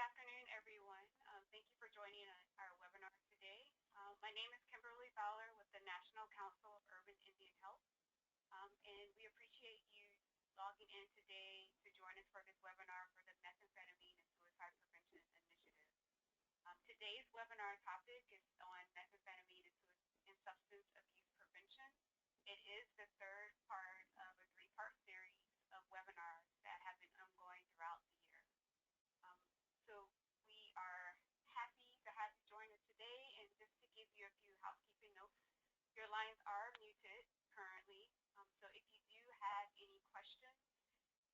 afternoon, everyone. Thank you for joining our webinar today. My name is Kimberly Fowler with the National Council of Urban Indian Health, and we appreciate you logging in today to join us for this webinar for the Methamphetamine and Suicide Prevention Initiative. Today's webinar topic is on methamphetamine and substance abuse prevention. It is the third part of a three-part series of webinars that have been ongoing throughout the year. So we are happy to have you join us today, and just to give you a few housekeeping notes, your lines are muted currently, so if you do have any questions,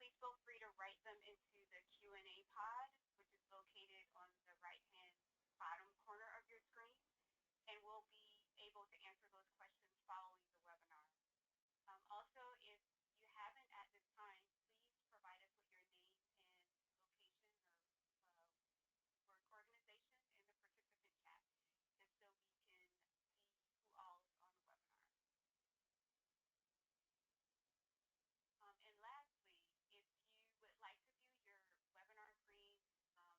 please feel free to write them into the Q&A pod, which is located on the right-hand bottom corner of your screen, and we'll be able to answer those questions following the webinar. Also, if you haven't at this time, please provide us with your name and location or work organization in the participant chat, just so we can see who all is on the webinar. And lastly, if you would like to view your webinar screen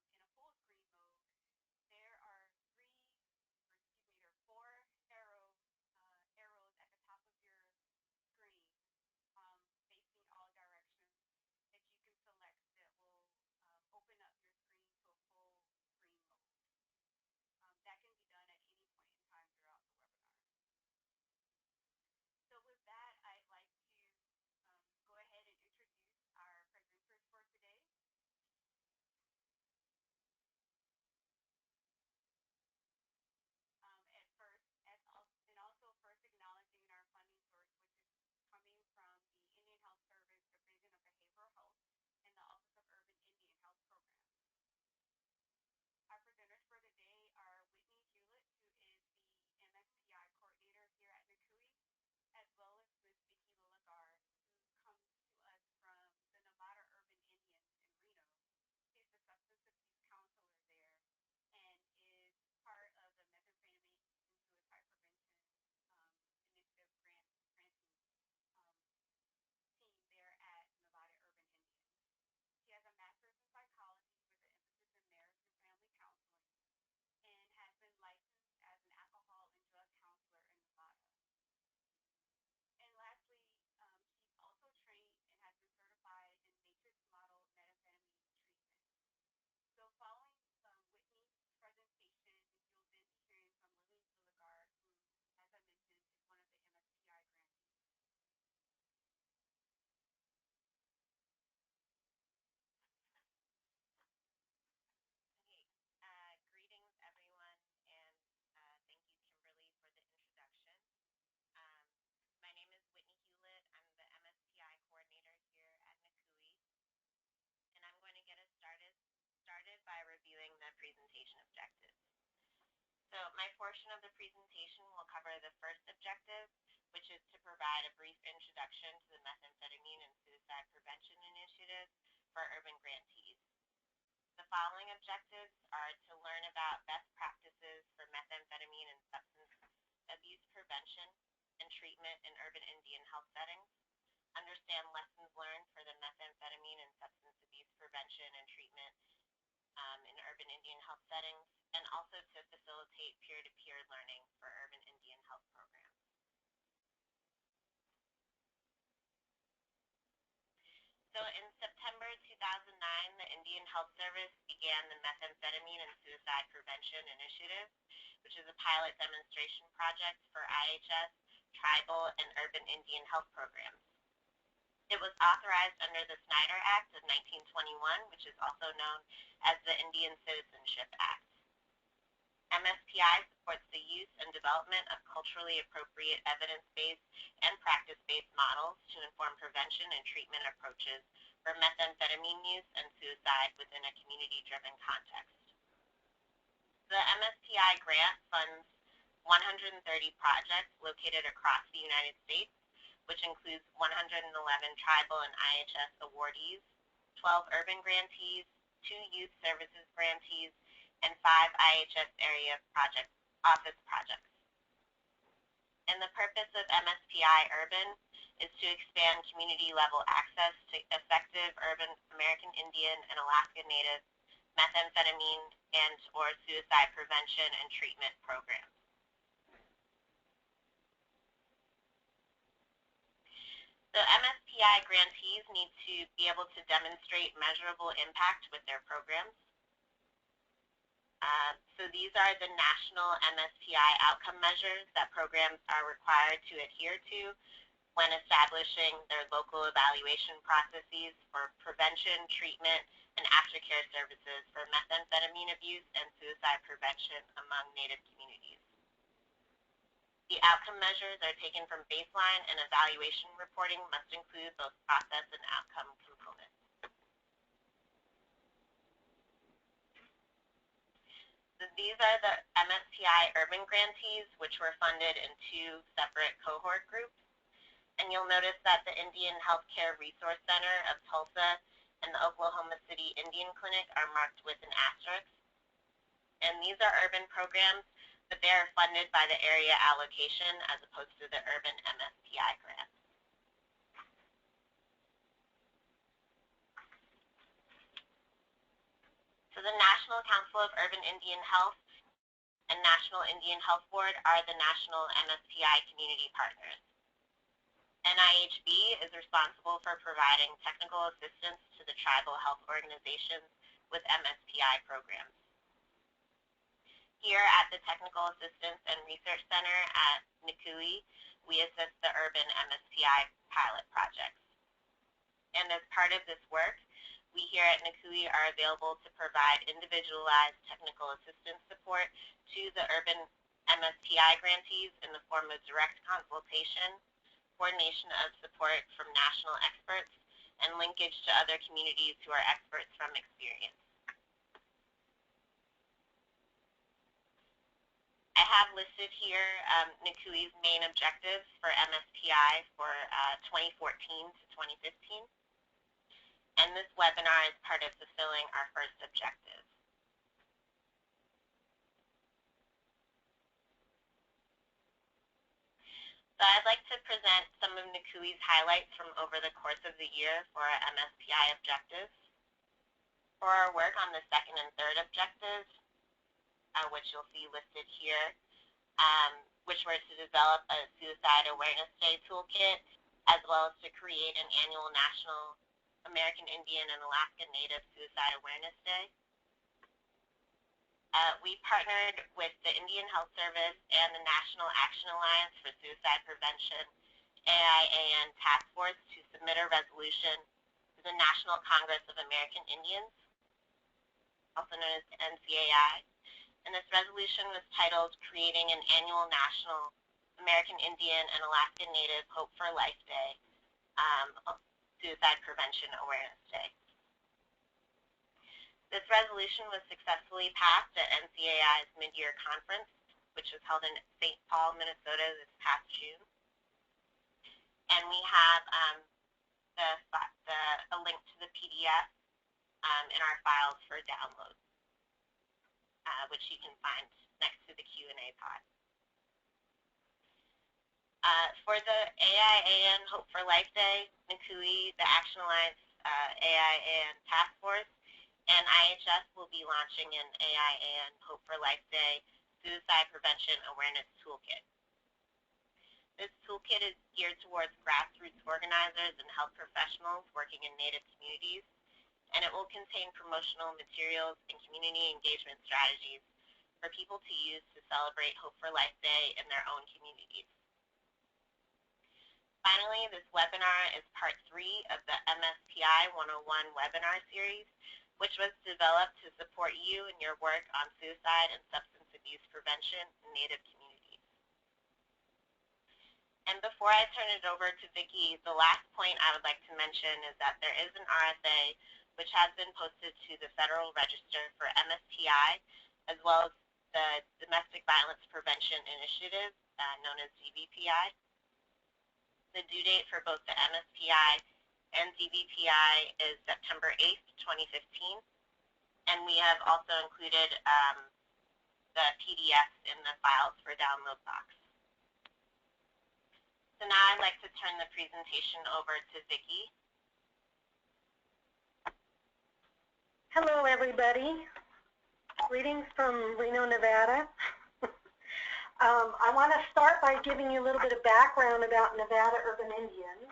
in a full screen mode, there are four arrows at the top of your screen facing all directions that you can select that will open up your screen to a full screen mode. That can be done at any point in time throughout the webinar. So with that, I'd like to go ahead and introduce our presenters for today. First acknowledging our funding source, which is coming from the Indian Health Service Division of Behavioral Health and the Office of Urban Indian Health Programs. Our presenters for the day are Whitney Hewlett, who is the MSPI coordinator here at NCUI, as well as Ms. Vicki Lilligar, who comes to us from the Nevada Urban Indians in Reno. She's the substance abuse counselor there and is part of the Methamphetamine and Suicide Prevention Initiative granting team there at Nevada Urban Indians. She has a master's in psychology with an emphasis in marriage and family counseling, and has been licensed as an alcohol and drug counselor in Nevada. And lastly, she's also trained and has been certified in matrix model methamphetamine treatment. So following Whitney's presentation, you'll then be hearing from Lily Lilligar, who, as I mentioned, is one of the MSPI grantees. Okay, greetings everyone, and thank you, Kimberly, for the introduction. My name is Whitney Hewlett. I'm the MSPI coordinator here at NCUI, and I'm going to get us started by reviewing the presentation objectives. So my portion of the presentation will cover the first objective, which is to provide a brief introduction to the Methamphetamine and Suicide Prevention Initiative for urban grantees. The following objectives are to learn about best practices for methamphetamine and substance abuse prevention and treatment in urban Indian health settings, understand lessons learned for the methamphetamine and substance abuse prevention and treatment in urban Indian health settings, and also to facilitate peer-to-peer learning for urban Indian health programs. So in September 2009, the Indian Health Service began the Methamphetamine and Suicide Prevention Initiative, which is a pilot demonstration project for IHS, tribal, and urban Indian health programs. It was authorized under the Snyder Act of 1921, which is also known as the Indian Citizenship Act. MSPI supports the use and development of culturally appropriate evidence-based and practice-based models to inform prevention and treatment approaches for methamphetamine use and suicide within a community-driven context. The MSPI grant funds 130 projects located across the United States, which includes 111 tribal and IHS awardees, 12 urban grantees, 2 youth services grantees, and 5 IHS area office projects. And the purpose of MSPI Urban is to expand community-level access to effective urban American Indian and Alaska Native methamphetamine, and/or suicide prevention and treatment programs. So MSPI grantees need to be able to demonstrate measurable impact with their programs. So these are the national MSPI outcome measures that programs are required to adhere to when establishing their local evaluation processes for prevention, treatment, and aftercare services for methamphetamine abuse and suicide prevention among Native communities. The outcome measures are taken from baseline, and evaluation reporting must include both process and outcome components. So these are the MSPI urban grantees, which were funded in 2 separate cohort groups. And you'll notice that the Indian Healthcare Resource Center of Tulsa and the Oklahoma City Indian Clinic are marked with an asterisk. And these are urban programs, but they are funded by the area allocation as opposed to the urban MSPI grants. So the National Council of Urban Indian Health and National Indian Health Board are the national MSPI community partners. NIHB is responsible for providing technical assistance to the tribal health organizations with MSPI programs. Here at the Technical Assistance and Research Center at NCUI, we assist the urban MSPI pilot projects. And as part of this work, we here at NCUI are available to provide individualized technical assistance support to the urban MSPI grantees in the form of direct consultation, coordination of support from national experts, and linkage to other communities who are experts from experience. I have listed here NCUI's main objectives for MSPI for 2014 to 2015. And this webinar is part of fulfilling our first objective. So I'd like to present some of NCUI's highlights from over the course of the year for our MSPI objectives. For our work on the second and third objectives, which you'll see listed here, which were to develop a Suicide Awareness Day toolkit, as well as to create an annual National American Indian and Alaska Native Suicide Awareness Day. We partnered with the Indian Health Service and the National Action Alliance for Suicide Prevention, AIAN Task Force, to submit a resolution to the National Congress of American Indians, also known as NCAI. And this resolution was titled Creating an Annual National American Indian and Alaska Native Hope for Life Day, Suicide Prevention Awareness Day. This resolution was successfully passed at NCAI's mid-year conference, which was held in St. Paul, Minnesota this past June. And we have a link to the PDF in our files for download, which you can find next to the Q&A pod. For the AIAN Hope for Life Day, NCUI, the Action Alliance AIAN Task Force, and IHS will be launching an AIAN Hope for Life Day Suicide Prevention Awareness Toolkit. This toolkit is geared towards grassroots organizers and health professionals working in Native communities, and it will contain promotional materials and community engagement strategies for people to use to celebrate Hope for Life Day in their own communities. Finally, this webinar is part 3 of the MSPI 101 webinar series, which was developed to support you in your work on suicide and substance abuse prevention in Native communities. And before I turn it over to Vicki, the last point I would like to mention is that there is an RSA which has been posted to the Federal Register for MSPI, as well as the Domestic Violence Prevention Initiative, known as DVPI. The due date for both the MSPI and DVPI is September 8th, 2015, and we have also included the PDFs in the files for download box. So now I'd like to turn the presentation over to Vicki. Hello, everybody. Greetings from Reno, Nevada. I want to start by giving you a little bit of background about Nevada urban Indians.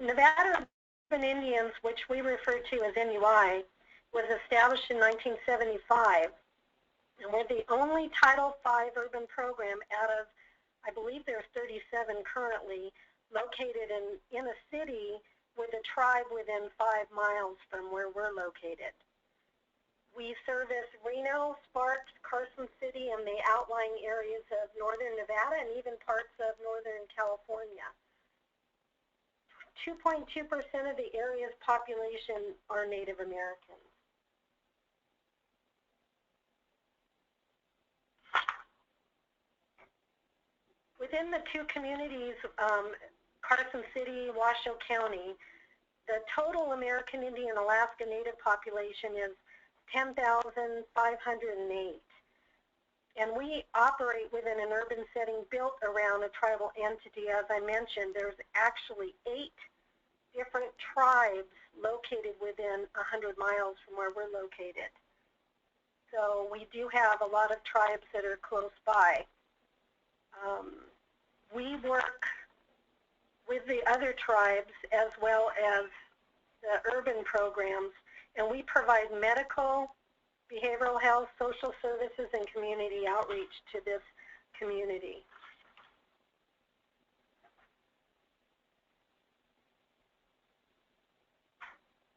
Nevada urban Indians, which we refer to as NUI, was established in 1975. And we're the only Title V urban program out of, I believe there's 37 currently, located in a city with a tribe within 5 miles from where we're located. We service Reno, Sparks, Carson City, and the outlying areas of northern Nevada and even parts of northern California. 2.2% of the area's population are Native Americans. Within the two communities, Carson City, Washoe County, the total American Indian Alaska Native population is 10,508. And we operate within an urban setting built around a tribal entity. As I mentioned, there's actually 8 different tribes located within 100 miles from where we're located. So we do have a lot of tribes that are close by. We work with the other tribes as well as the urban programs, and we provide medical, behavioral health, social services, and community outreach to this community.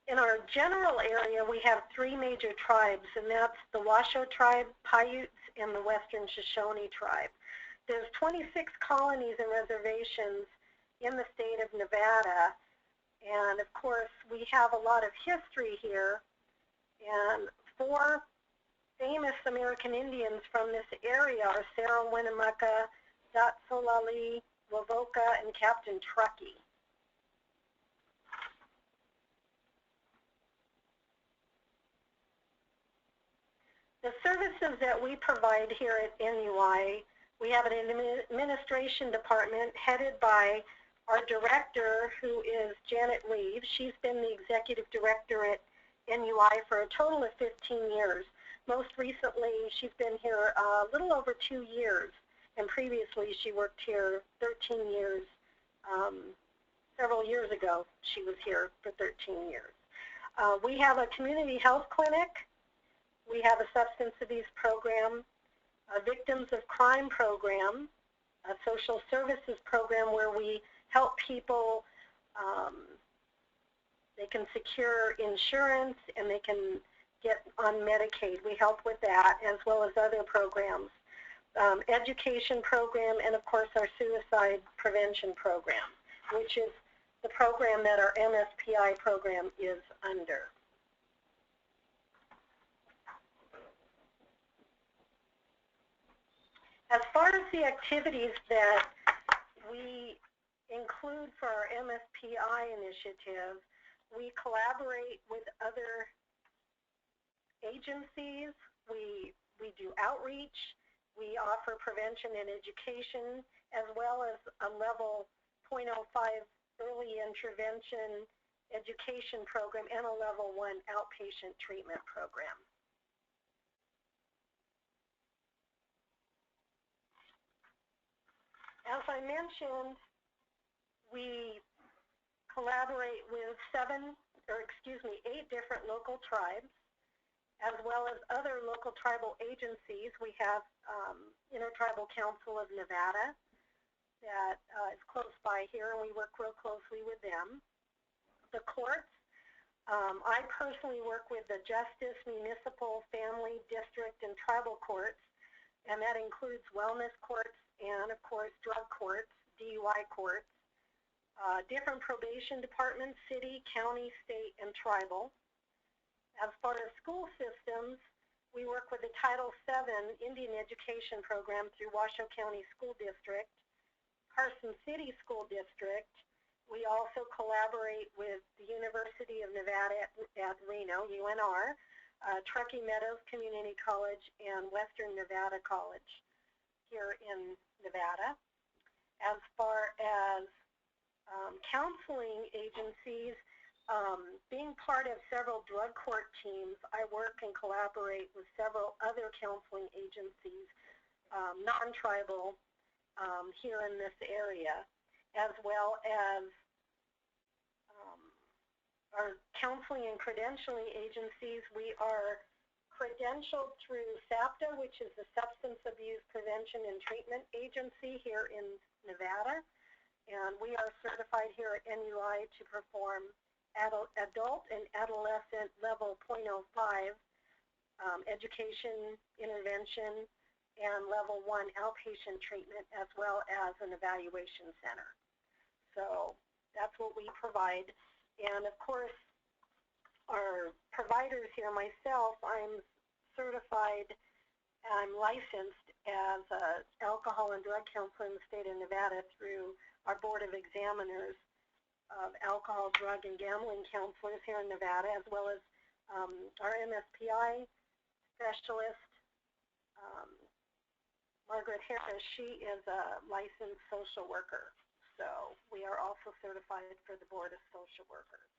In our general area, we have 3 major tribes, and that's the Washoe tribe, Paiutes, and the Western Shoshone tribe. There's 26 colonies and reservations in the state of Nevada, and of course we have a lot of history here, and 4 famous American Indians from this area are Sarah Winnemucca, Dot Solali, Wovoka, and Captain Truckee. The services that we provide here at NUI, we have an administration department headed by our director, who is Janet Reeves. She's been the executive director at NUI for a total of 15 years. Most recently, she's been here a little over 2 years, and previously she worked here 13 years. Several years ago, she was here for 13 years. We have a community health clinic. We have a substance abuse program, a victims of crime program, a social services program where we help people, they can secure insurance and they can get on Medicaid. We help with that, as well as other programs. Education program, and of course our suicide prevention program, which is the program that our MSPI program is under. As far as the activities that we include for our MSPI initiative, we collaborate with other agencies, we do outreach, we offer prevention and education, as well as a level 0.05 early intervention education program and a level 1 outpatient treatment program. As I mentioned, we collaborate with 8 different local tribes, as well as other local tribal agencies. We have Intertribal Council of Nevada that is close by here, and we work real closely with them. The courts, I personally work with the Justice, Municipal, Family, District, and Tribal courts, and that includes wellness courts and, of course, drug courts, DUI courts, different probation departments, city, county, state, and tribal. As far as school systems, we work with the Title VII Indian Education Program through Washoe County School District, Carson City School District. We also collaborate with the University of Nevada at Reno, UNR, Truckee Meadows Community College, and Western Nevada College here in Nevada. As far as Counseling agencies, being part of several drug court teams, I work and collaborate with several other counseling agencies, non-tribal, here in this area, as well as our counseling and credentialing agencies. We are credentialed through SAPTA, which is the Substance Abuse Prevention and Treatment Agency here in Nevada, and we are certified here at NUI to perform adult and adolescent level 0.05 education, intervention, and level 1 outpatient treatment, as well as an evaluation center. So that's what we provide. And of course, our providers here, myself, I'm certified, I'm licensed as an alcohol and drug counselor in the state of Nevada through our Board of Examiners of Alcohol, Drug, and Gambling Counselors here in Nevada, as well as our MSPI specialist, Margaret Harris. She is a licensed social worker. So we are also certified for the Board of Social Workers.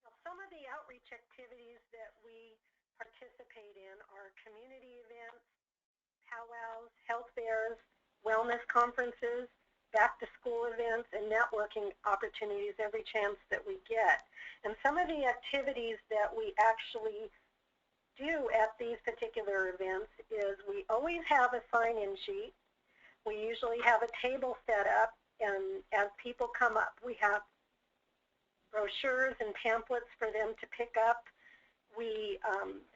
Now, some of the outreach activities that we participate in are community events, powwows, health fairs, wellness conferences, back-to-school events, and networking opportunities every chance that we get. And some of the activities that we actually do at these particular events is we always have a sign-in sheet. We usually have a table set up, and as people come up, we have brochures and pamphlets for them to pick up. We,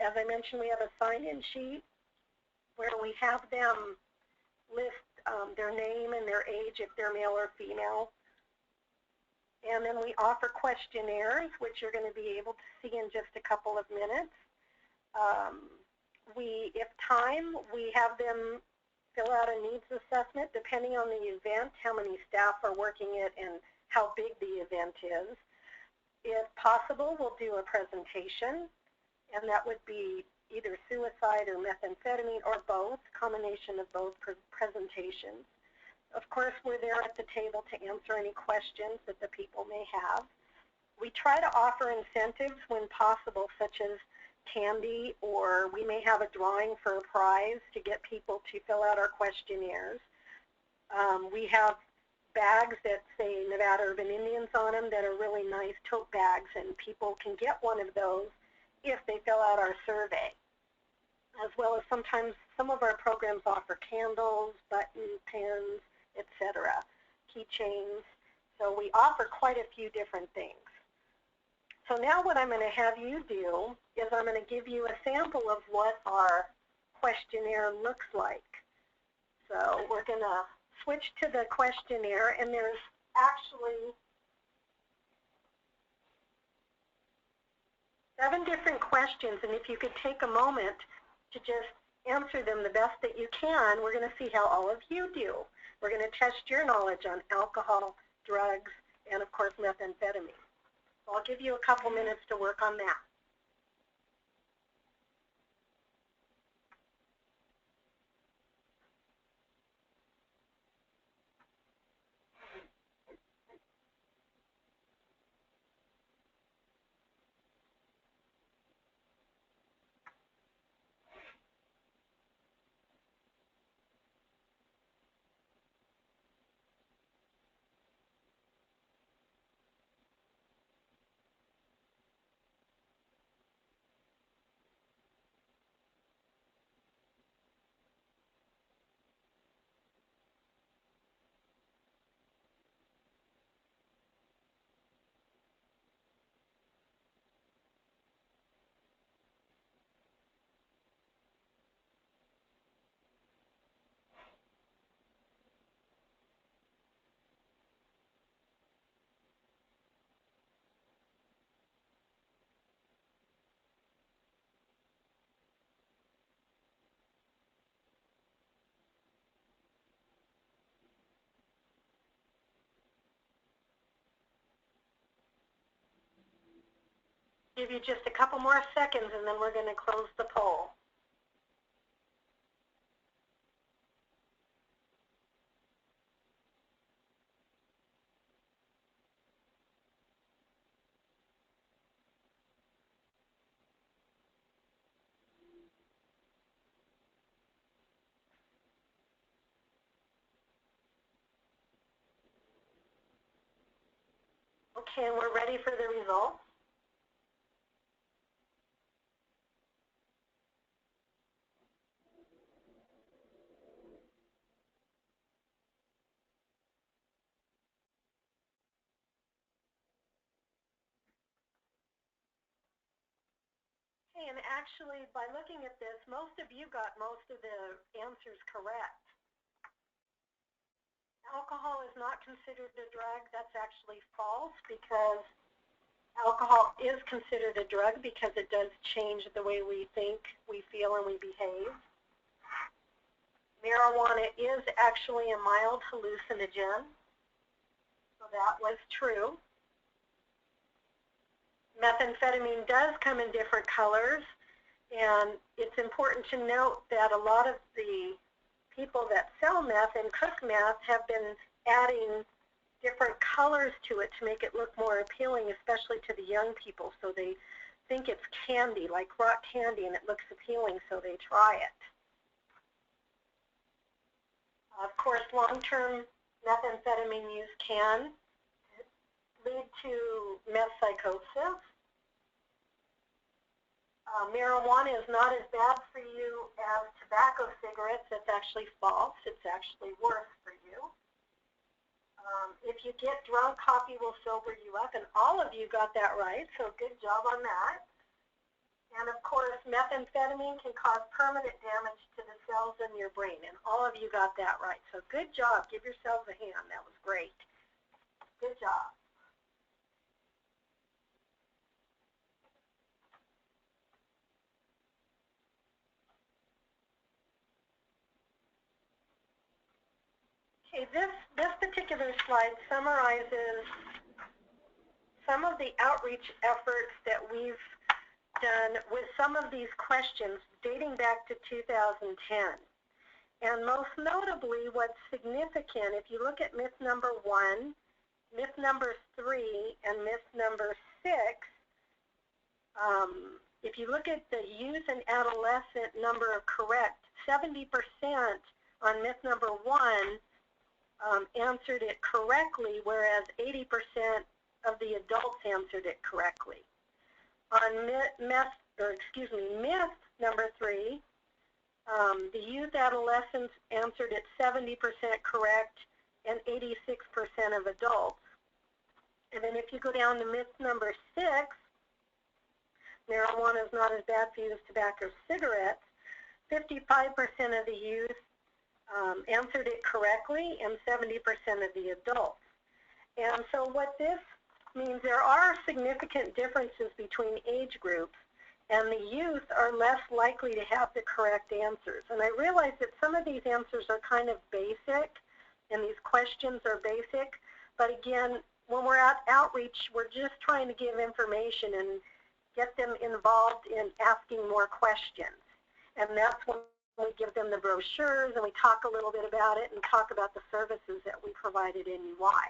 as I mentioned, we have a sign-in sheet where we have them list their name and their age if they're male or female. And then we offer questionnaires, which you're going to be able to see in just a couple of minutes. If time, we have them fill out a needs assessment depending on the event, how many staff are working it, and how big the event is. If possible, we'll do a presentation, and that would be either suicide or methamphetamine or both, combination of both presentations. Of course, we're there at the table to answer any questions that the people may have. We try to offer incentives when possible, such as candy, or we may have a drawing for a prize to get people to fill out our questionnaires. We have bags that say Nevada Urban Indians on them that are really nice tote bags, and people can get one of those if they fill out our survey. As well as sometimes some of our programs offer candles, buttons, pins, etc., keychains. So we offer quite a few different things. So now what I'm going to have you do is I'm going to give you a sample of what our questionnaire looks like. So we're going to switch to the questionnaire, and there's actually 7 different questions, and if you could take a moment to just answer them the best that you can, we're going to see how all of you do. We're going to test your knowledge on alcohol, drugs, and of course methamphetamine. So I'll give you a couple minutes to work on that. Give you just a couple more seconds, and then we're going to close the poll. Okay, and we're ready for the results. Okay, and actually, by looking at this, most of you got most of the answers correct. Alcohol is not considered a drug. That's actually false, because alcohol is considered a drug because it does change the way we think, we feel, and we behave. Marijuana is actually a mild hallucinogen, so that was true. Methamphetamine does come in different colors, and it's important to note that a lot of the people that sell meth and cook meth have been adding different colors to it to make it look more appealing, especially to the young people. So they think it's candy, like rock candy, and it looks appealing, so they try it. Of course, long-term methamphetamine use can lead to meth psychosis. Marijuana is not as bad for you as tobacco cigarettes. That's actually false. It's actually worse for you. If you get drunk, coffee will sober you up, and all of you got that right, so good job on that. And of course, methamphetamine can cause permanent damage to the cells in your brain, and all of you got that right. So good job. Give yourselves a hand. That was great. Good job. Okay, this particular slide summarizes some of the outreach efforts that we've done with some of these questions dating back to 2010. And most notably, what's significant, if you look at myth number 1, myth number 3, and myth number 6, if you look at the youth and adolescent number of correct, 70% on myth number 1 answered it correctly, whereas 80% of the adults answered it correctly. On myth number 3, the youth adolescents answered it 70% correct and 86% of adults. And then if you go down to myth number 6, marijuana is not as bad for you as tobacco or cigarettes, 55% of the youth answered it correctly and 70% of the adults. And so what this means, there are significant differences between age groups, and the youth are less likely to have the correct answers. And I realize that some of these answers are kind of basic, and these questions are basic, but again, when we're at outreach, we're just trying to give information and get them involved in asking more questions. And that's when we give them the brochures, and we talk a little bit about it and talk about the services that we provide at NUI.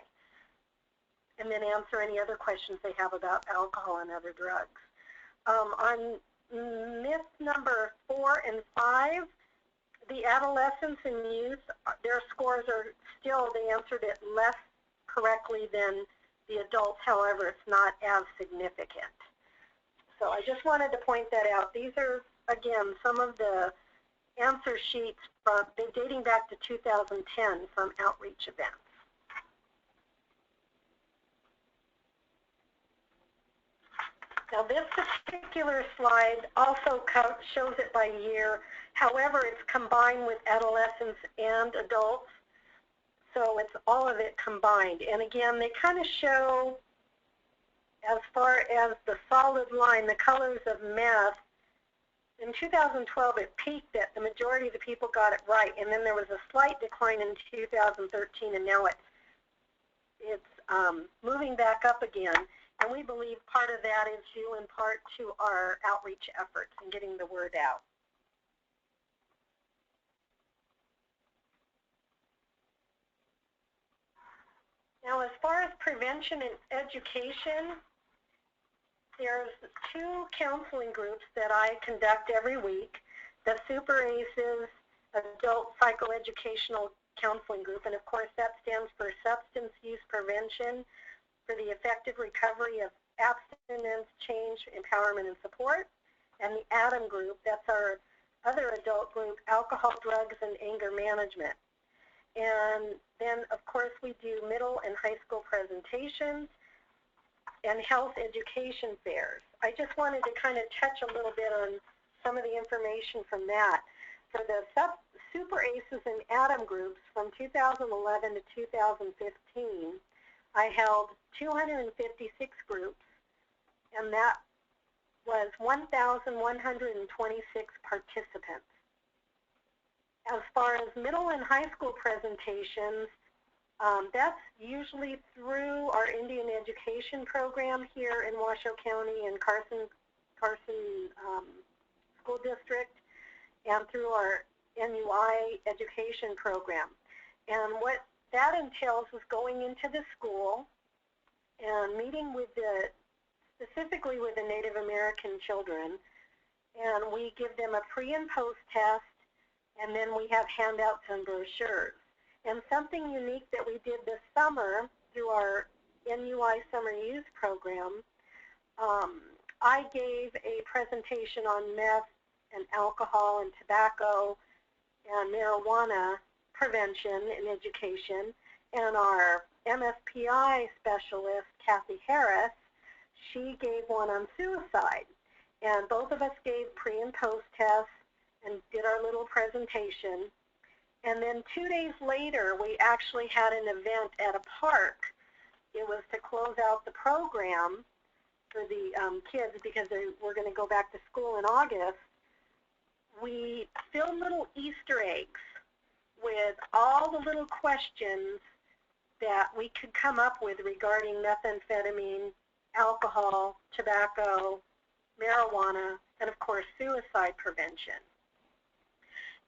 And then answer any other questions they have about alcohol and other drugs. On myth number 4 and 5, the adolescents and youth, their scores are still, they answered it less correctly than the adults. However, it's not as significant. So I just wanted to point that out. These are, again, some of the answer sheets from dating back to 2010 from outreach events. Now this particular slide also shows it by year. However, it's combined with adolescents and adults. So it's all of it combined. And again, they kind of show, as far as the solid line, the colors of meth. In 2012, it peaked at the majority of the people got it right. And then there was a slight decline in 2013, and now it's moving back up again. And we believe part of that is due in part to our outreach efforts and getting the word out. Now, as far as prevention and education, there's 2 counseling groups that I conduct every week, the Super ACEs Adult Psychoeducational Counseling Group, and of course that stands for Substance Use Prevention, for the effective recovery of abstinence, change, empowerment, and support. And the ADAM group, that's our other adult group, alcohol, drugs, and anger management. And then, of course, we do middle and high school presentations and health education fairs. I just wanted to kind of touch a little bit on some of the information from that. For the Super ACEs and ADAM groups from 2011 to 2015, I held 256 groups, and that was 1,126 participants. As far as middle and high school presentations, that's usually through our Indian education program here in Washoe County and Carson School District, and through our NUI education program. And what that entails is going into the school and meeting with specifically with the Native American children, and we give them a pre and post test, and then we have handouts and brochures. And something unique that we did this summer through our NUI Summer Youth Program, I gave a presentation on meth and alcohol and tobacco and marijuana prevention and education, and our MSPI specialist, Kathy Harris, she gave one on suicide. And both of us gave pre and post tests and did our little presentation. And then 2 days later, we actually had an event at a park. It was to close out the program for the kids because they were going to go back to school in August. We filled little Easter eggs with all the little questions that we could come up with regarding methamphetamine, alcohol, tobacco, marijuana, and of course suicide prevention.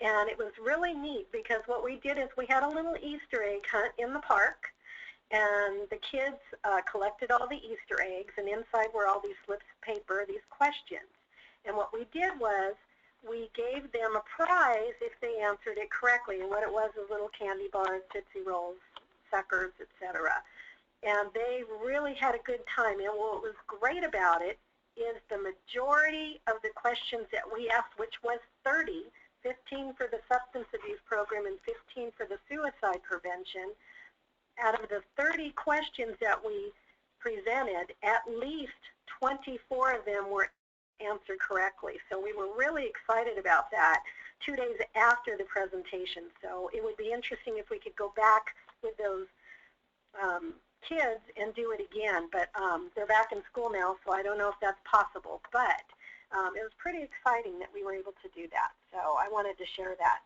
And it was really neat because what we did is we had a little Easter egg hunt in the park, and the kids collected all the Easter eggs, and inside were all these slips of paper, these questions. And what we did was we gave them a prize if they answered it correctly, and what it was little candy bars, Tootsie Rolls, suckers, etc. And they really had a good time. And what was great about it is the majority of the questions that we asked, which was 30, 15 for the substance abuse program and 15 for the suicide prevention, out of the 30 questions that we presented, at least 24 of them were answered correctly. So we were really excited about that 2 days after the presentation. So it would be interesting if we could go back with those kids and do it again. But they're back in school now, so I don't know if that's possible. But it was pretty exciting that we were able to do that. So I wanted to share that.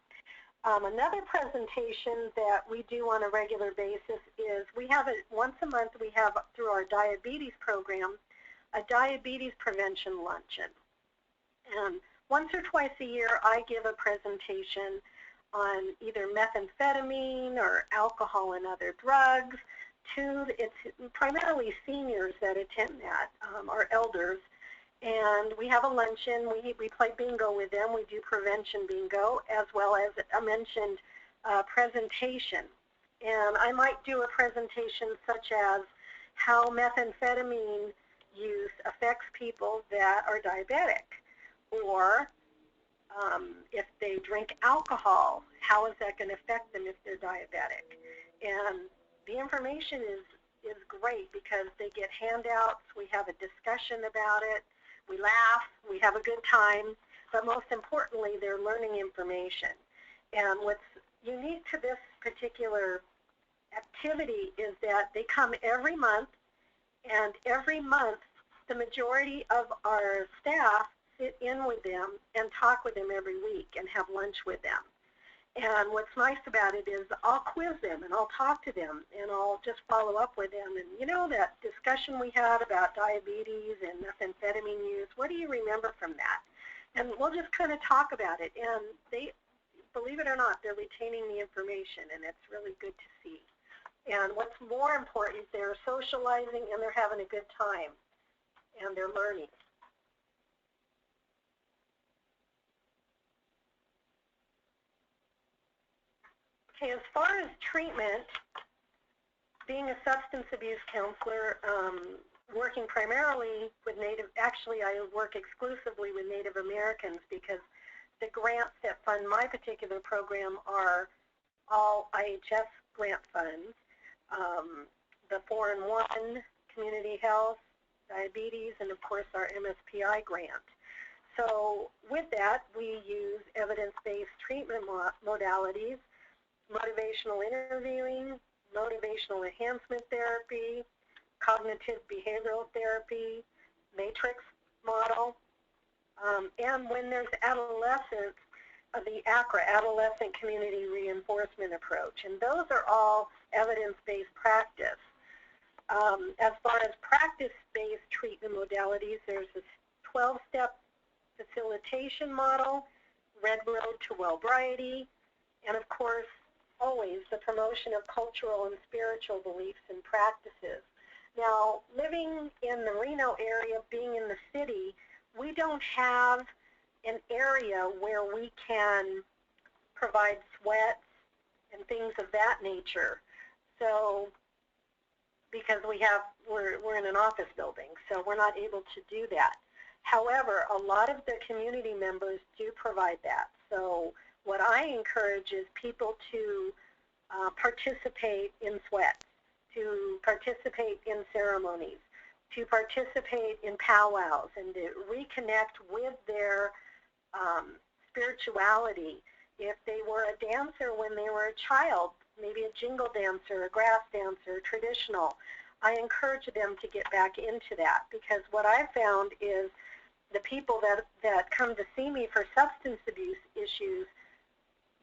Another presentation that we do on a regular basis is we have it once a month. We have through our diabetes program a diabetes prevention luncheon. And once or twice a year I give a presentation on either methamphetamine or alcohol and other drugs. It's primarily seniors that attend that, our elders. And we have a luncheon. We play bingo with them. We do prevention bingo as well as a mentioned presentation. And I might do a presentation such as how methamphetamine use affects people that are diabetic, or if they drink alcohol, how is that going to affect them if they're diabetic? And the information is great because they get handouts. We have a discussion about it. We laugh, we have a good time, but most importantly, they're learning information. And what's unique to this particular activity is that they come every month, and every month the majority of our staff sit in with them and talk with them every week and have lunch with them. And what's nice about it is I'll quiz them and I'll talk to them and I'll just follow up with them. And you know that discussion we had about diabetes and methamphetamine use, what do you remember from that? And we'll just kind of talk about it. And they, believe it or not, they're retaining the information, and it's really good to see. And what's more important, they're socializing and they're having a good time and they're learning. Okay, as far as treatment, being a substance abuse counselor, working primarily with actually I work exclusively with Native Americans because the grants that fund my particular program are all IHS grant funds. The 4-in-1, community health, diabetes, and of course our MSPI grant. So with that, we use evidence-based treatment modalities, motivational interviewing, motivational enhancement therapy, cognitive behavioral therapy, matrix model, and when there's adolescence, the ACRA, Adolescent Community Reinforcement Approach. And those are all evidence-based practice. As far as practice-based treatment modalities, there's a 12-step facilitation model, Red Road to Wellbriety, and of course, always the promotion of cultural and spiritual beliefs and practices. Now, living in the Reno area, being in the city, we don't have an area where we can provide sweats and things of that nature. So, because we're in an office building, so we're not able to do that. However, a lot of the community members do provide that. So what I encourage is people to participate in sweats, to participate in ceremonies, to participate in powwows, and to reconnect with their spirituality. If they were a dancer when they were a child, maybe a jingle dancer, a grass dancer, traditional, I encourage them to get back into that, because what I've found is the people that come to see me for substance abuse issues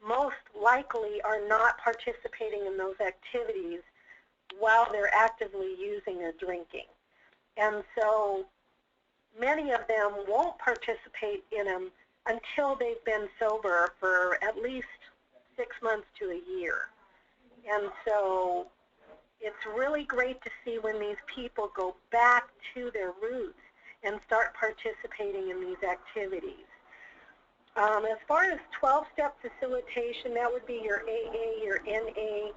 most likely are not participating in those activities while they're actively using or drinking. And so many of them won't participate in them until they've been sober for at least 6 months to a year. And so it's really great to see when these people go back to their roots and start participating in these activities. As far as 12-step facilitation, that would be your AA, your NA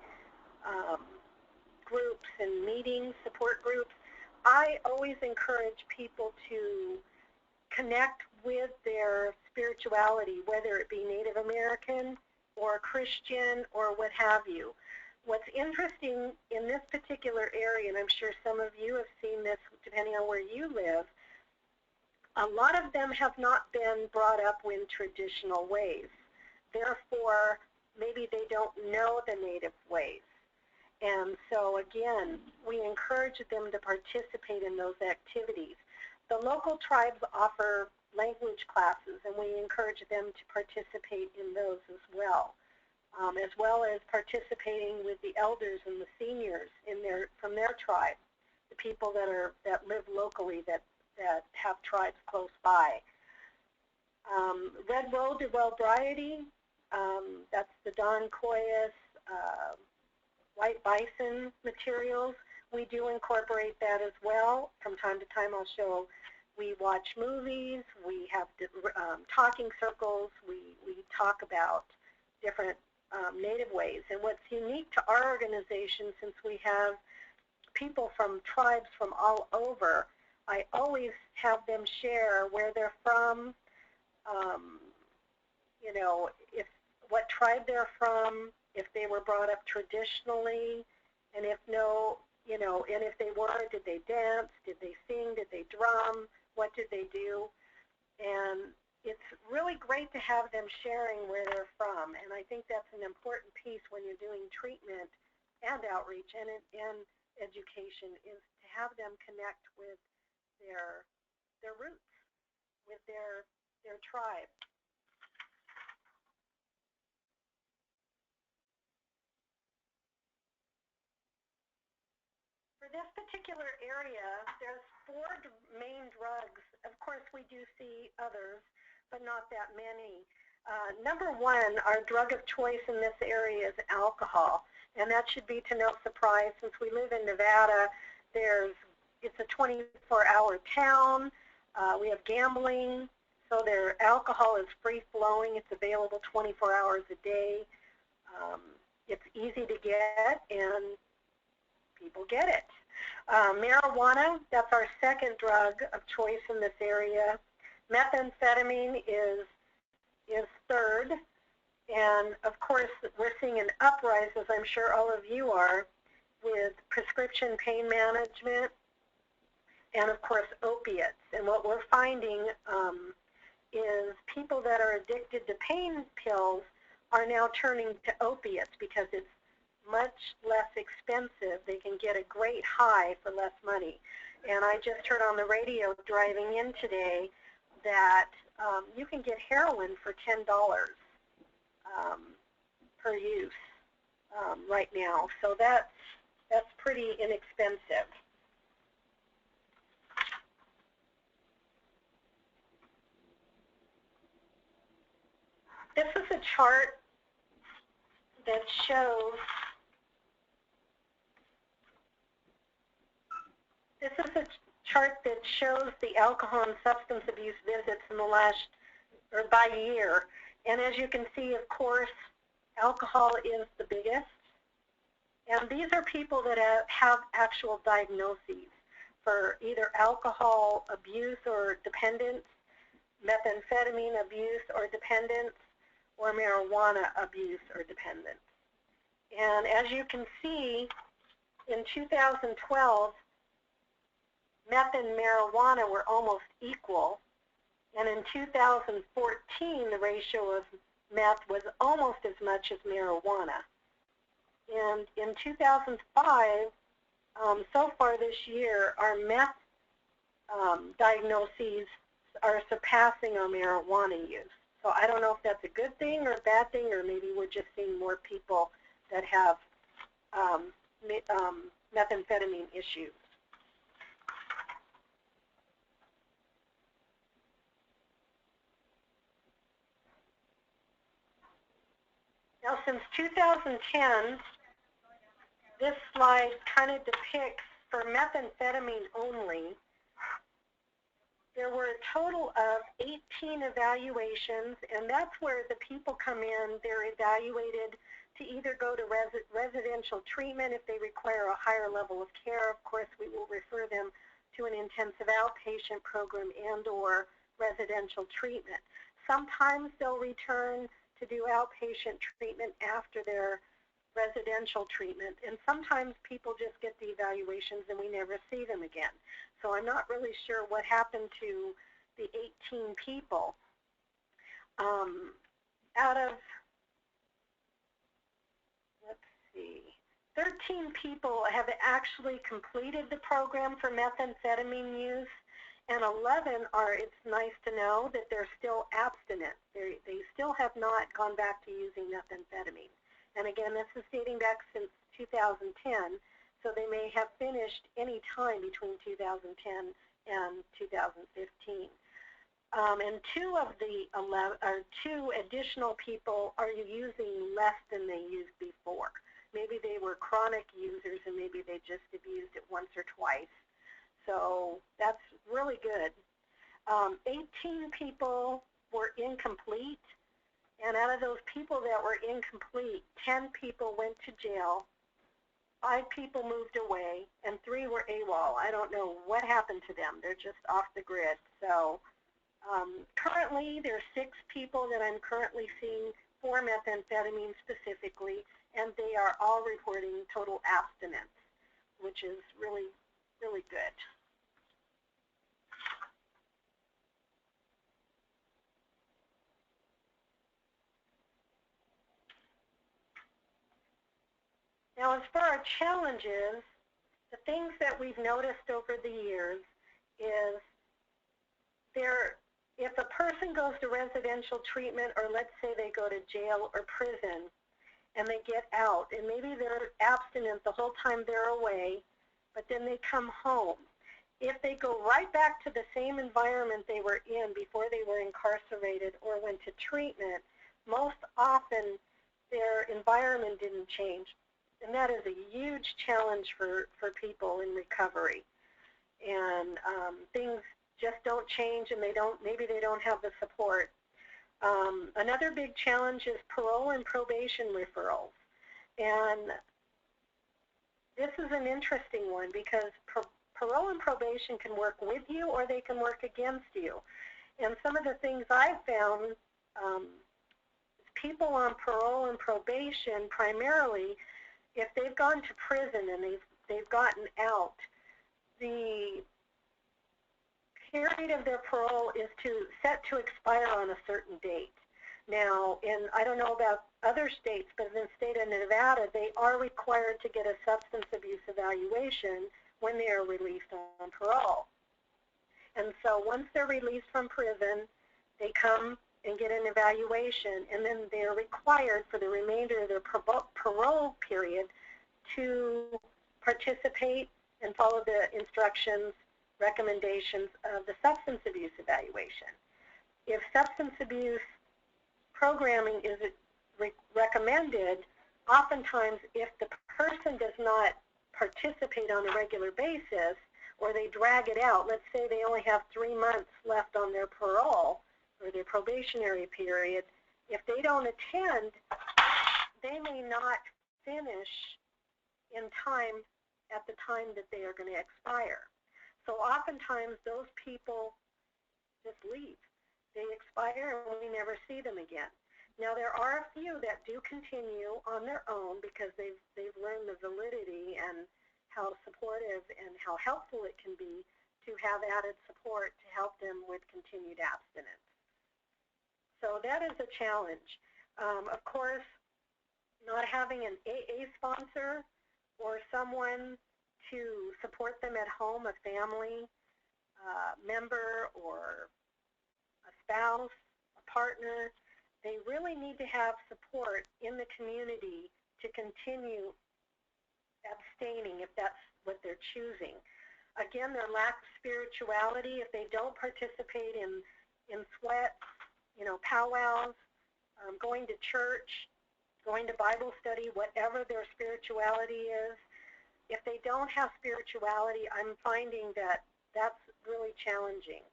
groups and meetings, support groups. I always encourage people to connect with their spirituality, whether it be Native American or Christian or what have you. What's interesting in this particular area, and I'm sure some of you have seen this depending on where you live, a lot of them have not been brought up in traditional ways. Therefore, maybe they don't know the native ways. And so again, we encourage them to participate in those activities. The local tribes offer language classes, and we encourage them to participate in those as well as participating with the elders and the seniors from their tribe, the people that live locally that have tribes close by. Red Road to Wellbriety, that's the Don Coyus, White Bison materials. We do incorporate that as well. From time to time I'll show, we watch movies, we have talking circles, we talk about different native ways. And what's unique to our organization, since we have people from tribes from all over, I always have them share where they're from, you know, what tribe they're from, if they were brought up traditionally, and if no, you know, and if they were, did they dance, did they sing, did they drum, what did they do? And it's really great to have them sharing where they're from, and I think that's an important piece when you're doing treatment and outreach and education, is to have them connect with their roots, with their tribe. For this particular area, there's 4 main drugs. Of course, we do see others, but not that many. Number 1, our drug of choice in this area is alcohol, and that should be to no surprise. Since we live in Nevada, it's a 24-hour town. We have gambling, so their alcohol is free-flowing. It's available 24 hours a day. It's easy to get, and people get it. Marijuana, that's our second drug of choice in this area. Methamphetamine is third. And of course, we're seeing an uprise, as I'm sure all of you are, with prescription pain management and of course opiates. And what we're finding is people that are addicted to pain pills are now turning to opiates because it's much less expensive. They can get a great high for less money. And I just heard on the radio driving in today that you can get heroin for $10 per use right now. So that's pretty inexpensive. This is a chart that shows the alcohol and substance abuse visits in the last, or by year. And as you can see, of course, alcohol is the biggest. And these are people that have actual diagnoses for either alcohol abuse or dependence, methamphetamine abuse or dependence, or marijuana abuse or dependence. And as you can see, in 2012, meth and marijuana were almost equal. And in 2014, the ratio of meth was almost as much as marijuana. And in 2005, so far this year, our meth diagnoses are surpassing our marijuana use. So I don't know if that's a good thing or a bad thing, or maybe we're just seeing more people that have methamphetamine issues. Now, since 2010, this slide kind of depicts, for methamphetamine only, there were a total of 18 evaluations, and that's where the people come in. They're evaluated to either go to residential treatment if they require a higher level of care. Of course, we will refer them to an intensive outpatient program and or residential treatment. Sometimes they'll return to do outpatient treatment after their residential treatment, and sometimes people just get the evaluations and we never see them again. So I'm not really sure what happened to the 18 people. Out of, let's see, 13 people have actually completed the program for methamphetamine use, and 11 are, it's nice to know that they're still abstinent. They still have not gone back to using methamphetamine. And again, this is dating back since 2010, so they may have finished any time between 2010 and 2015. And two additional people are using less than they used before. Maybe they were chronic users and maybe they just abused it once or twice. So that's really good. 18 people were incomplete. And out of those people that were incomplete, 10 people went to jail, 5 people moved away, and 3 were AWOL. I don't know what happened to them. They're just off the grid. So currently, there's 6 people that I'm currently seeing for methamphetamine specifically, and they are all reporting total abstinence, which is really, really good. Now, as for our challenges, the things that we've noticed over the years is if a person goes to residential treatment, or let's say they go to jail or prison, and they get out, and maybe they're abstinent the whole time they're away, but then they come home. If they go right back to the same environment they were in before they were incarcerated or went to treatment, most often their environment didn't change. And that is a huge challenge for people in recovery. And things just don't change, and maybe they don't have the support. Another big challenge is parole and probation referrals. And this is an interesting one because parole and probation can work with you or they can work against you. And some of the things I've found, people on parole and probation primarily, if they've gone to prison and they've gotten out, the period of their parole is set to expire on a certain date. Now, I don't know about other states, but in the state of Nevada, they are required to get a substance abuse evaluation when they are released on parole. And so once they're released from prison, they come and get an evaluation, and then they're required for the remainder of their parole period to participate and follow the instructions, recommendations of the substance abuse evaluation. If substance abuse programming is recommended, oftentimes if the person does not participate on a regular basis or they drag it out, let's say they only have 3 months left on their parole or their probationary period, if they don't attend, they may not finish in time at the time that they are going to expire. So oftentimes those people just leave. They expire and we never see them again. Now there are a few that do continue on their own because they've learned the validity and how supportive and how helpful it can be to have added support to help them with continued abstinence. So that is a challenge. Of course, not having an AA sponsor or someone to support them at home, a family member or a spouse, a partner, they really need to have support in the community to continue abstaining if that's what they're choosing. Again, their lack of spirituality, if they don't participate in sweats, powwows, going to church, going to Bible study, whatever their spirituality is, if they don't have spirituality, I'm finding that that's really challenging.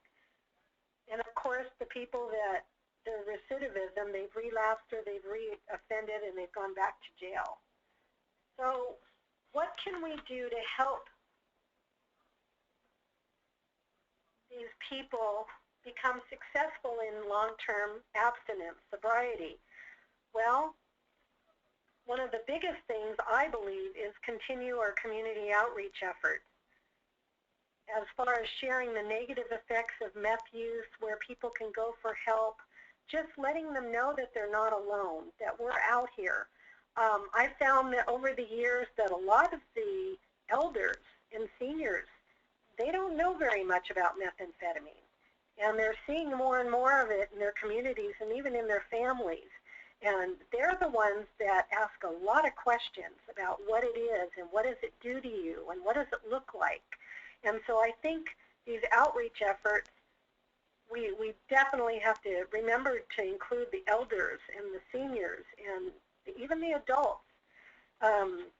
And of course, the people that their recidivism, they've relapsed or they've re-offended and they've gone back to jail. So what can we do to help these people become successful in long-term abstinence, sobriety? Well, one of the biggest things, I believe, is continue our community outreach efforts. As far as sharing the negative effects of meth use, where people can go for help, just letting them know that they're not alone, that we're out here. I found that over the years that a lot of the elders and seniors, they don't know very much about methamphetamine. And they're seeing more and more of it in their communities and even in their families. And they're the ones that ask a lot of questions about what it is and what does it do to you and what does it look like. And so I think these outreach efforts, we definitely have to remember to include the elders and the seniors and even the adults.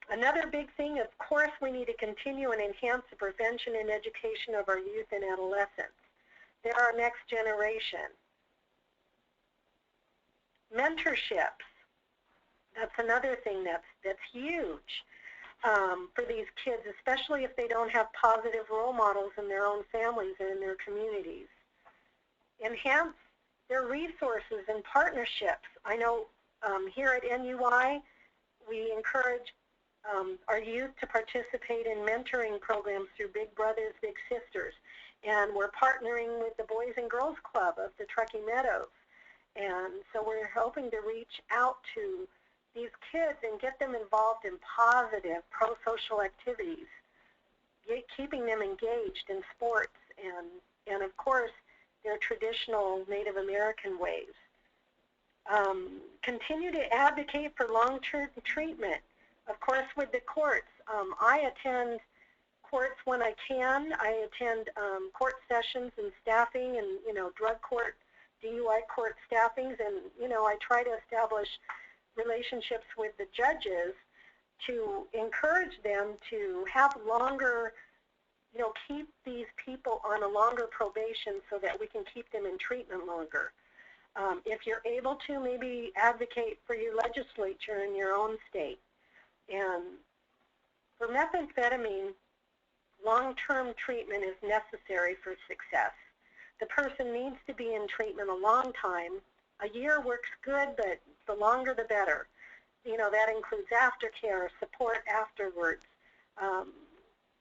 Another big thing, of course, we need to continue and enhance the prevention and education of our youth and adolescents. They're our next generation. Mentorships, that's another thing that's huge for these kids, especially if they don't have positive role models in their own families or in their communities. Enhance their resources and partnerships. I know here at NUI, we encourage our youth to participate in mentoring programs through Big Brothers, Big Sisters. And we're partnering with the Boys and Girls Club of the Truckee Meadows. And so we're hoping to reach out to these kids and get them involved in positive pro-social activities, keeping them engaged in sports and of course, their traditional Native American ways. Continue to advocate for long-term treatment. Of course, with the courts, I attend courts when I can. I attend court sessions and staffing and, drug court, DUI court staffings, and, I try to establish relationships with the judges to encourage them to have longer, keep these people on a longer probation so that we can keep them in treatment longer. If you're able to, maybe advocate for your legislature in your own state and For methamphetamine, long-term treatment is necessary for success. The person needs to be in treatment a long time. A year works good, but the longer the better. You know, that includes aftercare, support afterwards,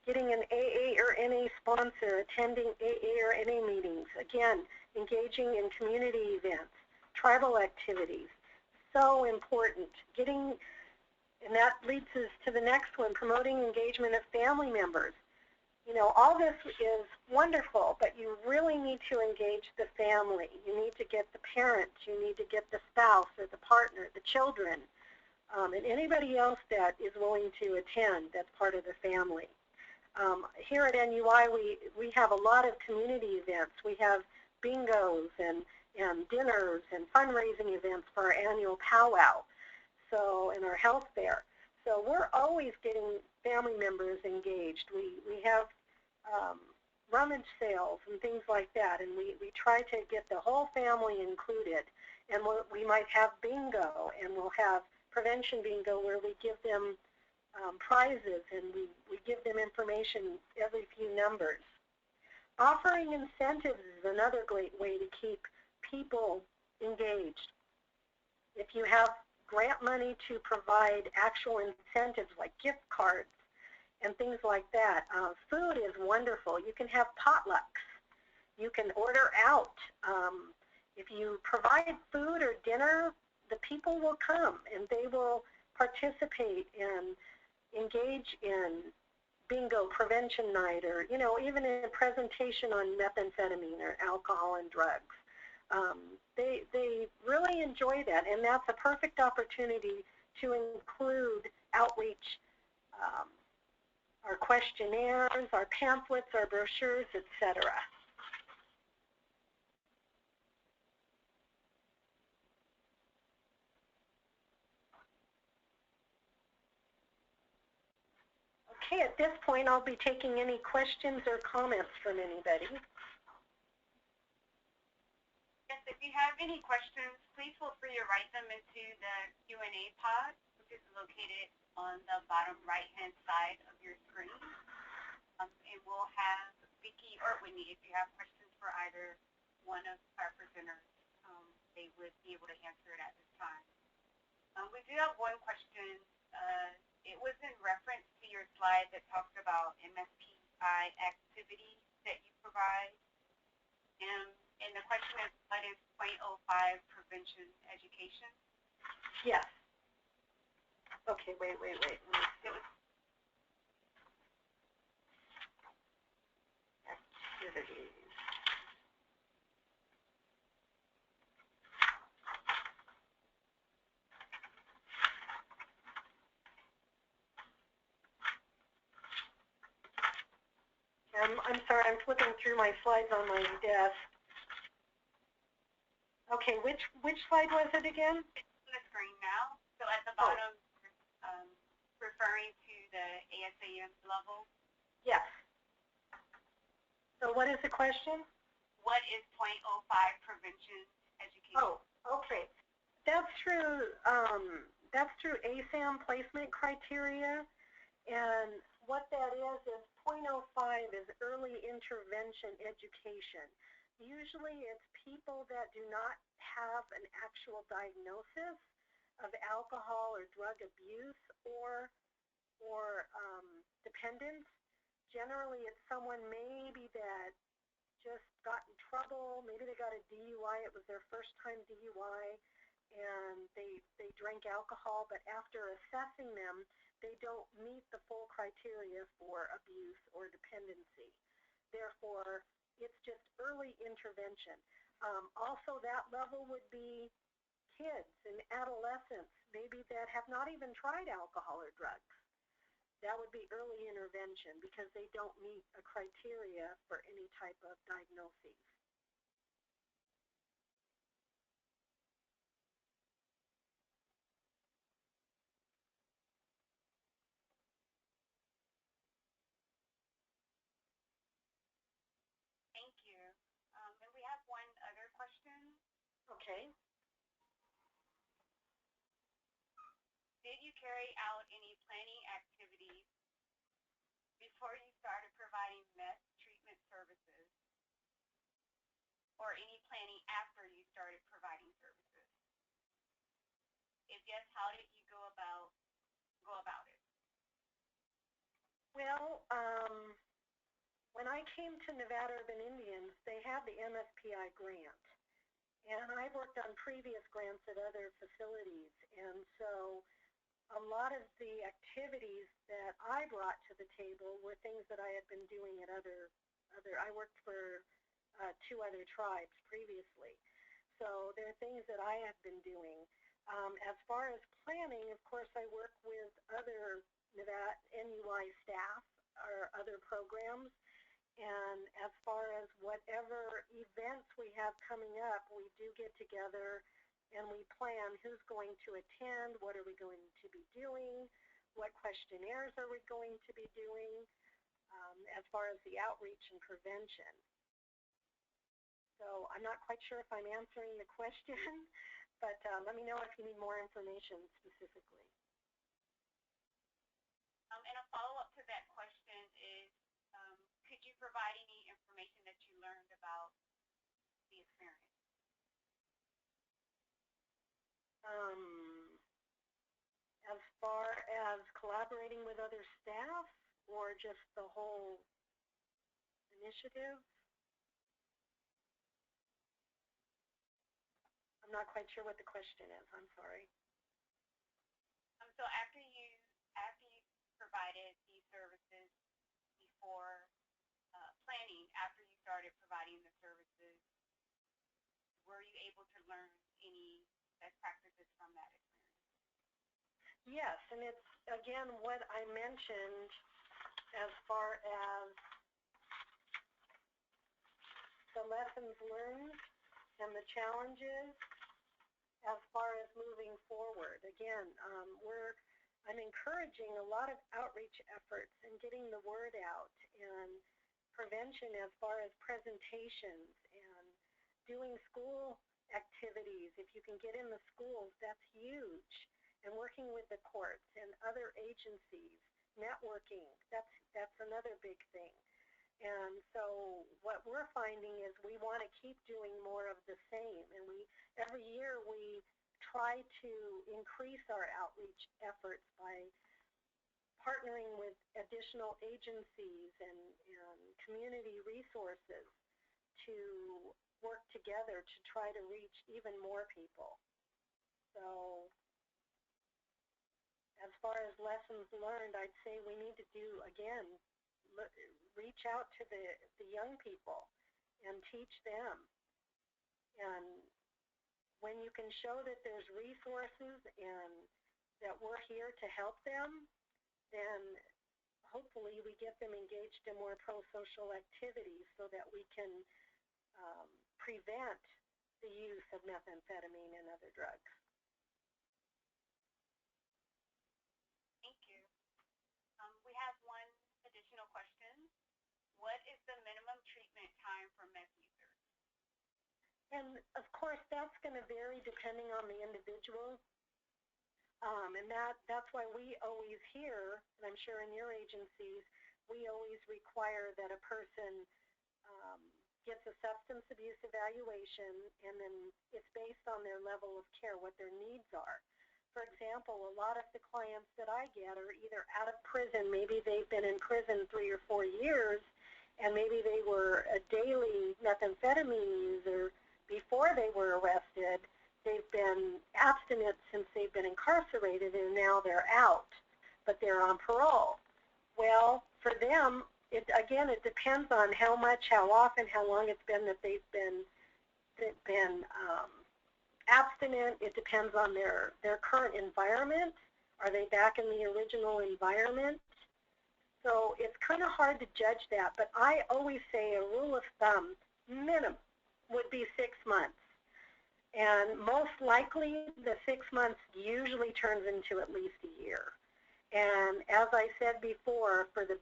getting an AA or NA sponsor, attending AA or NA meetings, again, engaging in community events, tribal activities. So important. And that leads us to the next one, promoting engagement of family members. You know, all this is wonderful, but you really need to engage the family. You need to get the parents, you need to get the spouse or the partner, the children, and anybody else that is willing to attend that's part of the family. Here at NUI, we have a lot of community events. We have bingos and dinners and fundraising events for our annual powwow, and our health fair. So we're always getting family members engaged. We have rummage sales and things like that, and we try to get the whole family included. And we might have bingo, and we'll have prevention bingo where we give them prizes, and we give them information every few numbers. Offering incentives is another great way to keep people engaged. If you have grant money to provide actual incentives like gift cards and things like that, food is wonderful. You can have potlucks. You can order out. If you provide food or dinner, the people will come and they will participate and engage in bingo prevention night, or even in a presentation on methamphetamine or alcohol and drugs. They really enjoy that, and that's a perfect opportunity to include outreach, our questionnaires, our pamphlets, our brochures, etc. Okay, at this point, I'll be taking any questions or comments from anybody. Yes, if you have any questions, please feel free to write them into the Q&A pod, which is located on the bottom right-hand side of your screen. And we'll have Vicki or Whitney, if you have questions for either one of our presenters, they would be able to answer it at this time. We do have one question. It was in reference to your slide that talks about MSPI activities that you provide. And the question is, what is .05 prevention education? Yes. Okay, wait. Activities. I'm sorry, I'm flipping through my slides on my desk. Okay, which slide was it again? On the screen now. So at the bottom, referring to the ASAM level. Yes. So what is the question? What is .05 prevention education? Oh, okay. That's through ASAM placement criteria, and what that is .05 is early intervention education. Usually it's people that do not have an actual diagnosis of alcohol or drug abuse or dependence. Generally it's someone maybe that just got in trouble, maybe they got a DUI, it was their first time DUI, and they drank alcohol, but after assessing them, they don't meet the full criteria for abuse or dependency. Therefore, it's just early intervention. Also, that level would be kids and adolescents, maybe that have not even tried alcohol or drugs. That would be early intervention because they don't meet a criteria for any type of diagnosis. Thank you. And we have one other question. Okay. Did you carry out any planning activities before you started providing meth treatment services, or any planning after you started providing services? If yes, how did you go about it? Well, when I came to Nevada Urban Indians, they had the MSPI grant. And I worked on previous grants at other facilities. And so a lot of the activities that I brought to the table were things that I had been doing at I worked for 2 other tribes previously. So there are things that I have been doing. As far as planning, of course, I work with other Nevada NUI staff or other programs. And as far as whatever events we have coming up, we do get together and we plan who's going to attend, what are we going to be doing, what questionnaires are we going to be doing, as far as the outreach and prevention. So I'm not quite sure if I'm answering the question, but let me know if you need more information specifically. And a follow-up to that question is, could you provide any information that you learned about the experience? As far as collaborating with other staff or just the whole initiative? I'm not quite sure what the question is. I'm sorry. So after you provided these services before planning, after you started providing the services, were you able to learn any best practices from that experience? Yes, and it's, again, what I mentioned as far as the lessons learned and the challenges as far as moving forward. Again, I'm encouraging a lot of outreach efforts and getting the word out and prevention as far as presentations and doing school activities. If you can get in the schools, that's huge. And working with the courts and other agencies, networking, that's another big thing. And so what we're finding is we want to keep doing more of the same. And every year we try to increase our outreach efforts by partnering with additional agencies and community resources to work together to try to reach even more people. So as far as lessons learned, I'd say we need to do, again, reach out to the young people and teach them. And when you can show that there's resources and that we're here to help them, then hopefully we get them engaged in more pro-social activities so that we can prevent the use of methamphetamine and other drugs. Thank you. We have one additional question. What is the minimum treatment time for meth users? And of course, that's going to vary depending on the individual. And that's why we always here, and I'm sure in your agencies, we always require that a person gets a substance abuse evaluation, and then it's based on their level of care, what their needs are. For example, a lot of the clients that I get are either out of prison, maybe they've been in prison 3 or 4 years, and maybe they were a daily methamphetamine user before they were arrested. They've been abstinent since they've been incarcerated, and now they're out, but they're on parole. Well, for them, again, it depends on how much, how often, how long it's been that they've been abstinent. It depends on their current environment. Are they back in the original environment? So it's kind of hard to judge that, but I always say a rule of thumb, minimum, would be 6 months. And most likely, the 6 months usually turns into at least a year. And as I said before, for the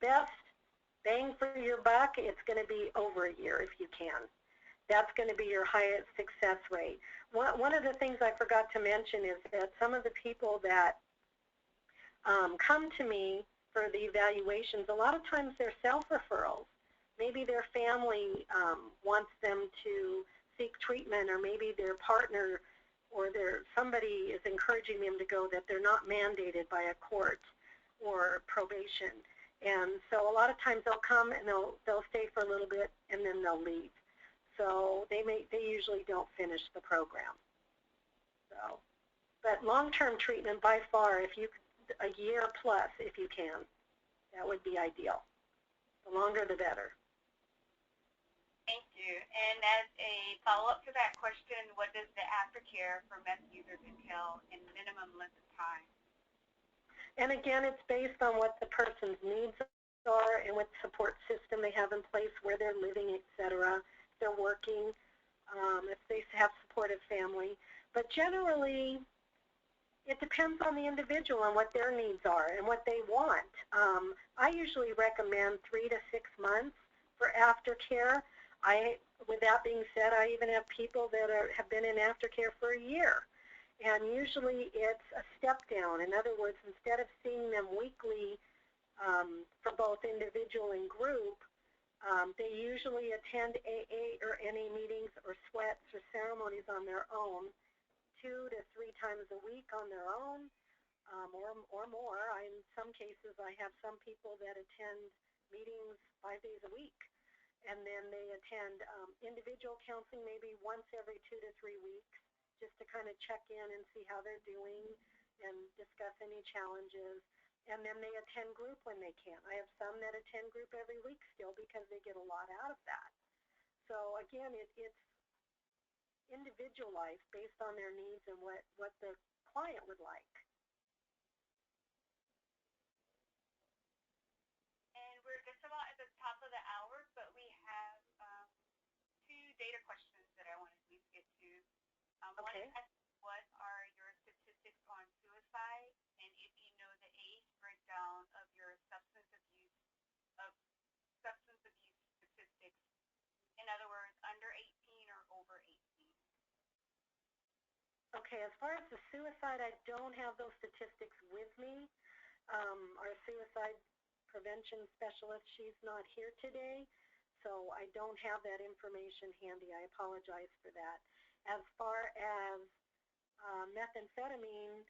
best bang for your buck, it's going to be over a year if you can. That's going to be your highest success rate. One of the things I forgot to mention is that some of the people that come to me for the evaluations, a lot of times they're self-referrals. Maybe their family wants them to seek treatment, or maybe their partner or somebody is encouraging them to go, that they're not mandated by a court or probation. And so a lot of times they'll come and they'll stay for a little bit and then they'll leave. So they usually don't finish the program. So, but long-term treatment by far, if you a year plus, if you can, that would be ideal. The longer the better. Thank you. And as a follow-up to that question, what does the aftercare for meth users entail in minimum length of time? And again, it's based on what the person's needs are and what support system they have in place, where they're living, etc. If they're working, if they have supportive family. But generally, it depends on the individual and what their needs are and what they want. I usually recommend 3 to 6 months for aftercare. With that being said, I even have people that have been in aftercare for a year. And usually it's a step down. In other words, instead of seeing them weekly for both individual and group, they usually attend AA or NA meetings or sweats or ceremonies on their own 2 to 3 times a week on their own, or more. In some cases, I have some people that attend meetings 5 days a week. And then they attend individual counseling maybe once every 2 to 3 weeks, just to kind of check in and see how they're doing and discuss any challenges. And then they attend group when they can. I have some that attend group every week still because they get a lot out of that. So again, it's individualized based on their needs and what the client would like. And we're just about at the top of the hour, but we have 2 data questions that I wanted to get to. Okay. One is, what are your statistics on suicide, and if you know the age breakdown of your substance abuse statistics? In other words, under 18 or over 18. Okay, as far as the suicide, I don't have those statistics with me. Our suicide prevention specialist, she's not here today, so I don't have that information handy. I apologize for that. As far as methamphetamine,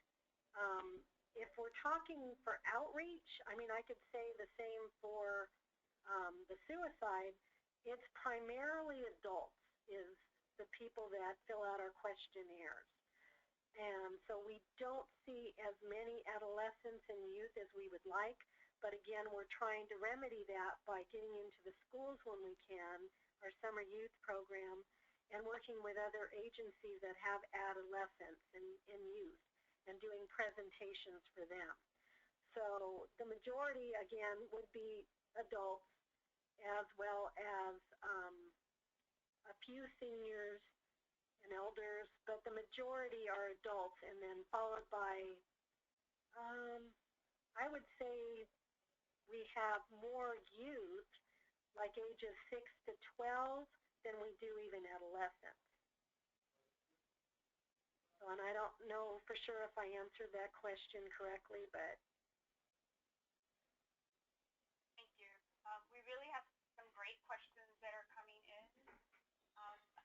if we're talking for outreach, I mean, I could say the same for the suicide. It's primarily adults is the people that fill out our questionnaires. And so we don't see as many adolescents and youth as we would like, but again, we're trying to remedy that by getting into the schools when we can, our summer youth program, and working with other agencies that have adolescents and youth and doing presentations for them. So the majority, again, would be adults, as well as a few seniors and elders, but the majority are adults, and then followed by, I would say we have more youth, like ages 6 to 12, than we do even adolescents. So, and I don't know for sure if I answered that question correctly, but. Thank you. We really have some great questions that are coming in.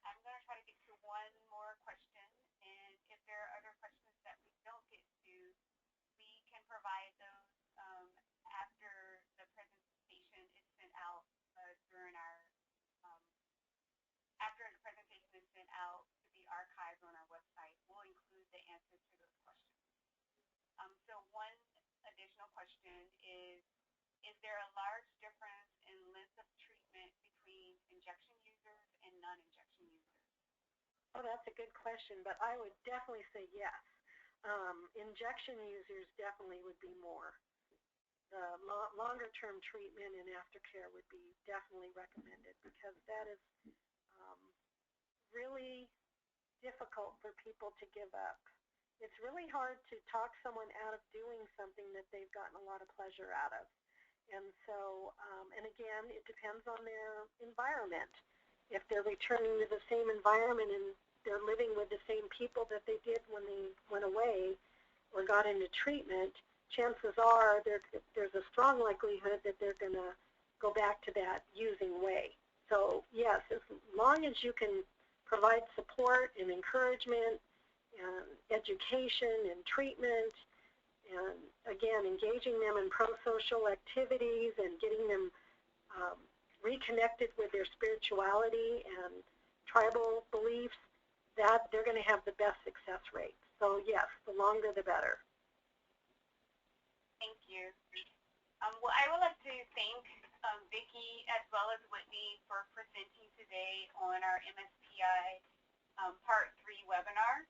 I'm going to try to get to one more question, and if there are other questions that we don't get to, we can provide those after the presentation is sent out during our after the presentation is sent out to be archived on our website. We'll include the answers to those questions. So one additional question is there a large difference in length of treatment between injection users and non-injection users? Oh, that's a good question, but I would definitely say yes. Injection users definitely would be more. The longer-term treatment and aftercare would be definitely recommended, because that is really difficult for people to give up. It's really hard to talk someone out of doing something that they've gotten a lot of pleasure out of. And so, and again, it depends on their environment. If they're returning to the same environment and they're living with the same people that they did when they went away or got into treatment, chances are there's a strong likelihood that they're going to go back to that using way. So yes, as long as you can provide support and encouragement and education and treatment, and again, engaging them in pro-social activities and getting them reconnected with their spirituality and tribal beliefs, that they're going to have the best success rate. So yes, the longer the better. Thank you. Well, I would like to thank Vicki as well as Whitney for presenting today on our MSPI Part 3 webinar.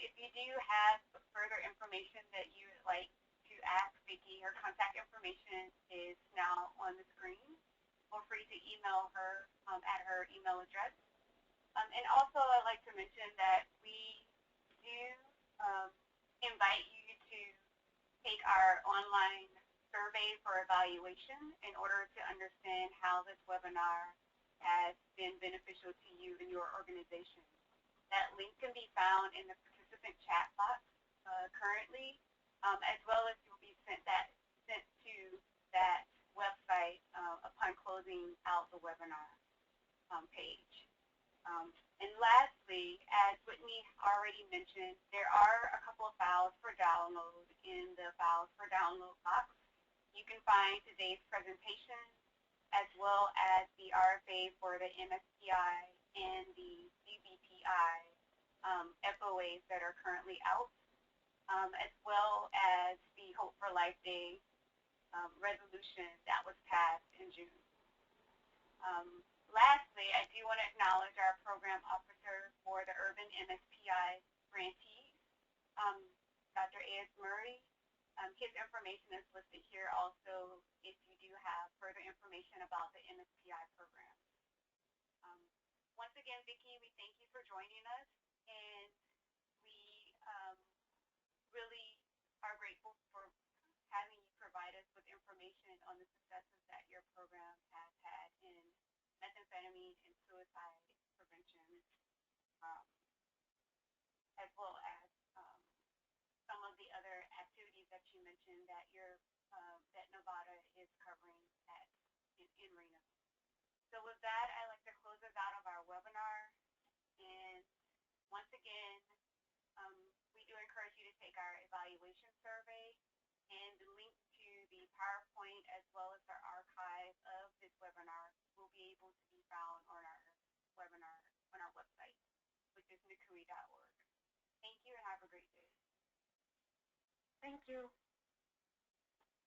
If you do have further information that you would like to ask Vicki, her contact information is now on the screen. Feel free to email her at her email address. And also, I'd like to mention that we do invite you to take our online survey for evaluation in order to understand how this webinar has been beneficial to you and your organization. That link can be found in the participant chat box currently, as well as you'll be sent to that website upon closing out the webinar page. And lastly, as Whitney already mentioned, there are a couple of files for download in the files for download box. You can find today's presentation as well as the RFA for the MSPI and the CBPI FOAs that are currently out, as well as the Hope for Life Day resolution that was passed in June. Lastly, I do want to acknowledge our program officer for the Urban MSPI grantees, Dr. A.S. Murray. His information is listed here also if you do have further information about the MSPI program. Once again, Vicki, we thank you for joining us, and we really are grateful for having you provide us with information on the successes that your program has had in methamphetamine and suicide prevention, as well as some of the other activities that you mentioned that that Nevada is covering in Reno. So with that, I'd like to close us out of our webinar. And once again, we do encourage you to take our evaluation survey, and the link to the PowerPoint as well as our archive of this webinar will be able to be found on our webinar on our website, which is nikui.org. Thank you and have a great day. Thank you.